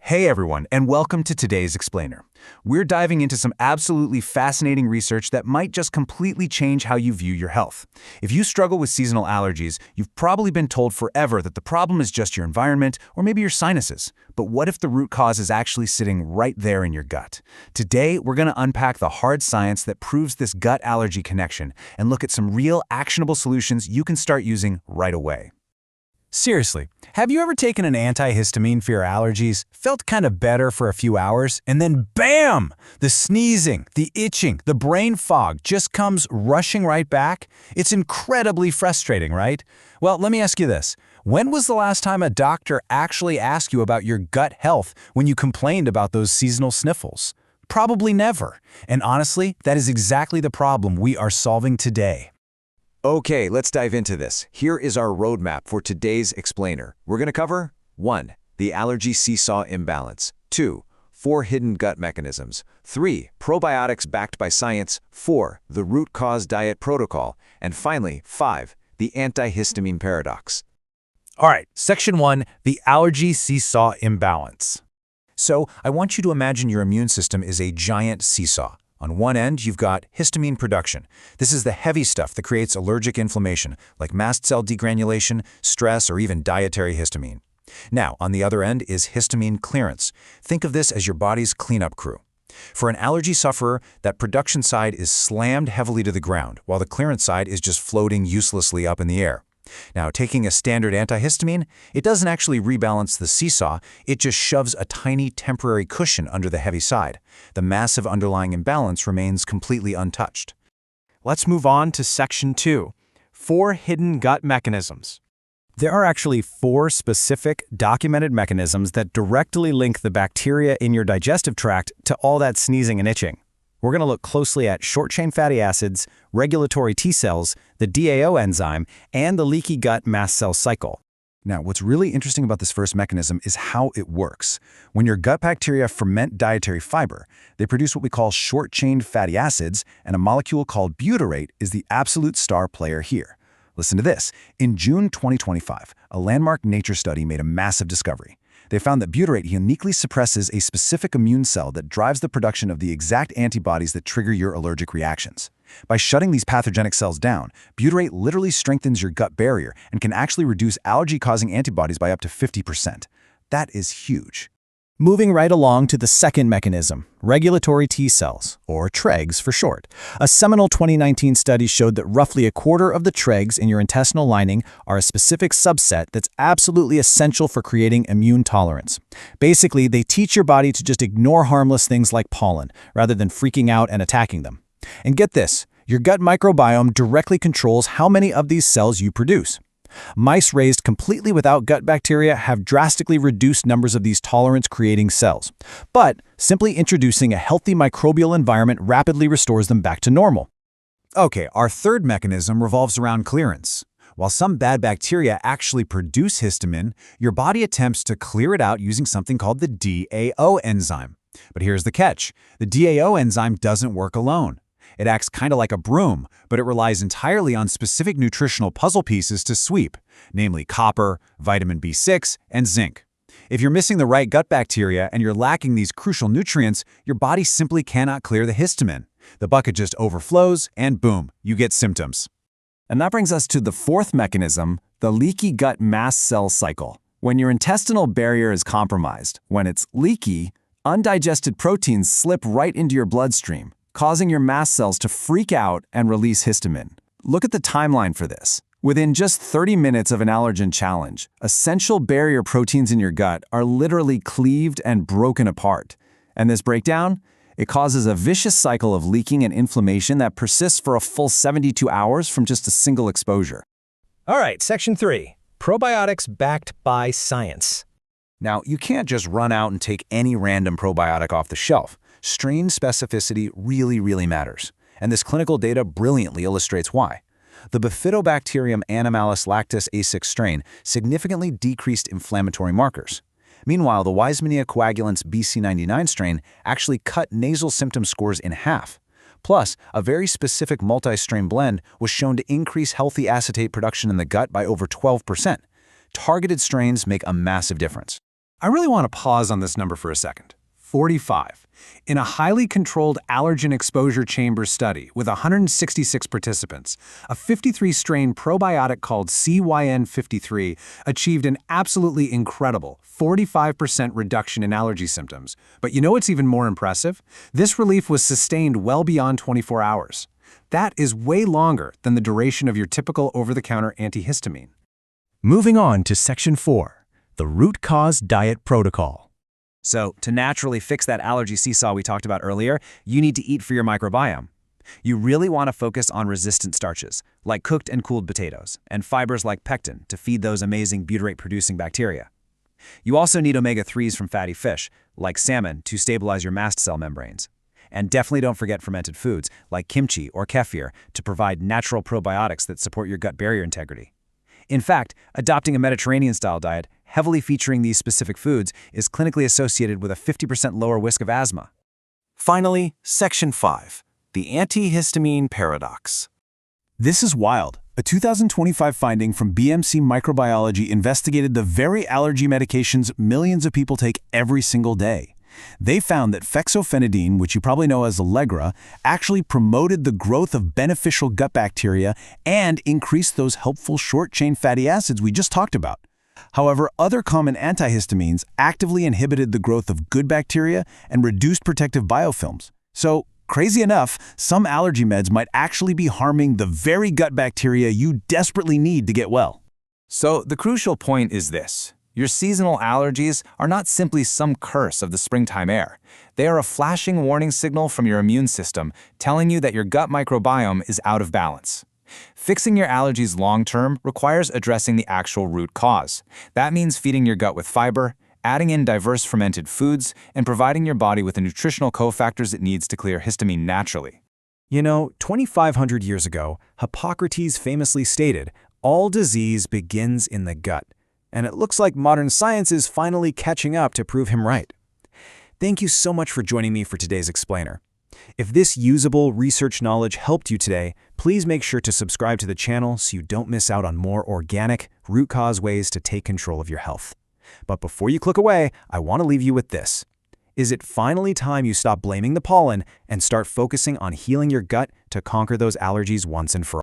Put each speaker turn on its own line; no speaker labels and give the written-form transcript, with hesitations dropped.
Hey everyone, and welcome to today's Explainer. We're diving into some absolutely fascinating research that might just completely change how you view your health. If you struggle with seasonal allergies, you've probably been told forever that the problem is just your environment or maybe your sinuses. But what if the root cause is actually sitting right there in your gut? Today, we're going to unpack the hard science that proves this gut-allergy connection and look at some real, actionable solutions you can start using right away.
Seriously, have you ever taken an antihistamine for your allergies, felt kind of better for a few hours, and then BAM! The sneezing, the itching, the brain fog just comes rushing right back? It's incredibly frustrating, right? Well, let me ask you this. When was the last time a doctor actually asked you about your gut health when you complained about those seasonal sniffles? Probably never. And honestly, that is exactly the problem we are solving today.
Okay, let's dive into this. Here is our roadmap for today's Explainer. We're going to cover 1. The allergy seesaw imbalance. 2. 4 hidden gut mechanisms. 3. Probiotics backed by science. 4. The root cause diet protocol. And finally, 5. The antihistamine paradox.
All right, Section 1, the allergy seesaw imbalance.
So, I want you to imagine your immune system is a giant seesaw. On one end, you've got histamine production. This is the heavy stuff that creates allergic inflammation, like mast cell degranulation, stress, or even dietary histamine. Now, on the other end is histamine clearance. Think of this as your body's cleanup crew. For an allergy sufferer, that production side is slammed heavily to the ground, while the clearance side is just floating uselessly up in the air. Now, taking a standard antihistamine, it doesn't actually rebalance the seesaw, it just shoves a tiny temporary cushion under the heavy side. The massive underlying imbalance remains completely untouched.
Let's move on to Section 2, 4 hidden gut mechanisms.
There are actually 4 specific, documented mechanisms that directly link the bacteria in your digestive tract to all that sneezing and itching. We're going to look closely at short-chain fatty acids, regulatory T cells, the DAO enzyme, and the leaky gut mast cell cycle.
Now, what's really interesting about this first mechanism is how it works. When your gut bacteria ferment dietary fiber, they produce what we call short-chain fatty acids, and a molecule called butyrate is the absolute star player here. Listen to this. In June 2025, a landmark Nature study made a massive discovery. They found that butyrate uniquely suppresses a specific immune cell that drives the production of the exact antibodies that trigger your allergic reactions. By shutting these pathogenic cells down, butyrate literally strengthens your gut barrier and can actually reduce allergy-causing antibodies by up to 50%. That is huge.
Moving right along to the second mechanism, regulatory T cells, or TREGs for short. A seminal 2019 study showed that roughly a quarter of the TREGs in your intestinal lining are a specific subset that's absolutely essential for creating immune tolerance. Basically, they teach your body to just ignore harmless things like pollen, rather than freaking out and attacking them. And get this, your gut microbiome directly controls how many of these cells you produce. Mice raised completely without gut bacteria have drastically reduced numbers of these tolerance-creating cells. But simply introducing a healthy microbial environment rapidly restores them back to normal.
Okay, our third mechanism revolves around clearance. While some bad bacteria actually produce histamine, your body attempts to clear it out using something called the DAO enzyme. But here's the catch. The DAO enzyme doesn't work alone. It acts kind of like a broom, but it relies entirely on specific nutritional puzzle pieces to sweep, namely copper, vitamin B6, and zinc. If you're missing the right gut bacteria and you're lacking these crucial nutrients, your body simply cannot clear the histamine. The bucket just overflows, and boom, you get symptoms.
And that brings us to the fourth mechanism, the leaky gut mast cell cycle. When your intestinal barrier is compromised, when it's leaky, undigested proteins slip right into your bloodstream, causing your mast cells to freak out and release histamine. Look at the timeline for this. Within just 30 minutes of an allergen challenge, essential barrier proteins in your gut are literally cleaved and broken apart. And this breakdown? It causes a vicious cycle of leaking and inflammation that persists for a full 72 hours from just a single exposure.
All right, Section 3, probiotics backed by science.
Now, you can't just run out and take any random probiotic off the shelf. Strain specificity really matters, and this clinical data brilliantly illustrates why. The Bifidobacterium animalis lactis A6 strain significantly decreased inflammatory markers. Meanwhile, the Weizmannia coagulans BC99 strain actually cut nasal symptom scores in half. Plus, a very specific multi-strain blend was shown to increase healthy acetate production in the gut by over 12%. Targeted strains make a massive difference.
I really want to pause on this number for a second. 45. In a highly controlled allergen exposure chamber study with 166 participants, a 53-strain probiotic called CYN53 achieved an absolutely incredible 45% reduction in allergy symptoms. But you know what's even more impressive? This relief was sustained well beyond 24 hours. That is way longer than the duration of your typical over-the-counter antihistamine.
Moving on to Section 4, the root cause diet protocol.
So, to naturally fix that allergy seesaw we talked about earlier, you need to eat for your microbiome. You really want to focus on resistant starches, like cooked and cooled potatoes, and fibers like pectin to feed those amazing butyrate-producing bacteria. You also need omega-3s from fatty fish, like salmon, to stabilize your mast cell membranes. And definitely don't forget fermented foods, like kimchi or kefir, to provide natural probiotics that support your gut barrier integrity. In fact, adopting a Mediterranean-style diet heavily featuring these specific foods is clinically associated with a 50% lower risk of asthma.
Finally, Section 5, the antihistamine paradox.
This is wild. A 2025 finding from BMC Microbiology investigated the very allergy medications millions of people take every single day. They found that fexofenadine, which you probably know as Allegra, actually promoted the growth of beneficial gut bacteria and increased those helpful short-chain fatty acids we just talked about. However, other common antihistamines actively inhibited the growth of good bacteria and reduced protective biofilms. So, crazy enough, some allergy meds might actually be harming the very gut bacteria you desperately need to get well.
So, the crucial point is this. Your seasonal allergies are not simply some curse of the springtime air. They are a flashing warning signal from your immune system telling you that your gut microbiome is out of balance. Fixing your allergies long-term requires addressing the actual root cause. That means feeding your gut with fiber, adding in diverse fermented foods, and providing your body with the nutritional cofactors it needs to clear histamine naturally.
You know, 2,500 years ago, Hippocrates famously stated, "All disease begins in the gut." And it looks like modern science is finally catching up to prove him right. Thank you so much for joining me for today's explainer. If this usable research knowledge helped you today, please make sure to subscribe to the channel so you don't miss out on more organic, root cause ways to take control of your health. But before you click away, I want to leave you with this. Is it finally time you stop blaming the pollen and start focusing on healing your gut to conquer those allergies once and for all?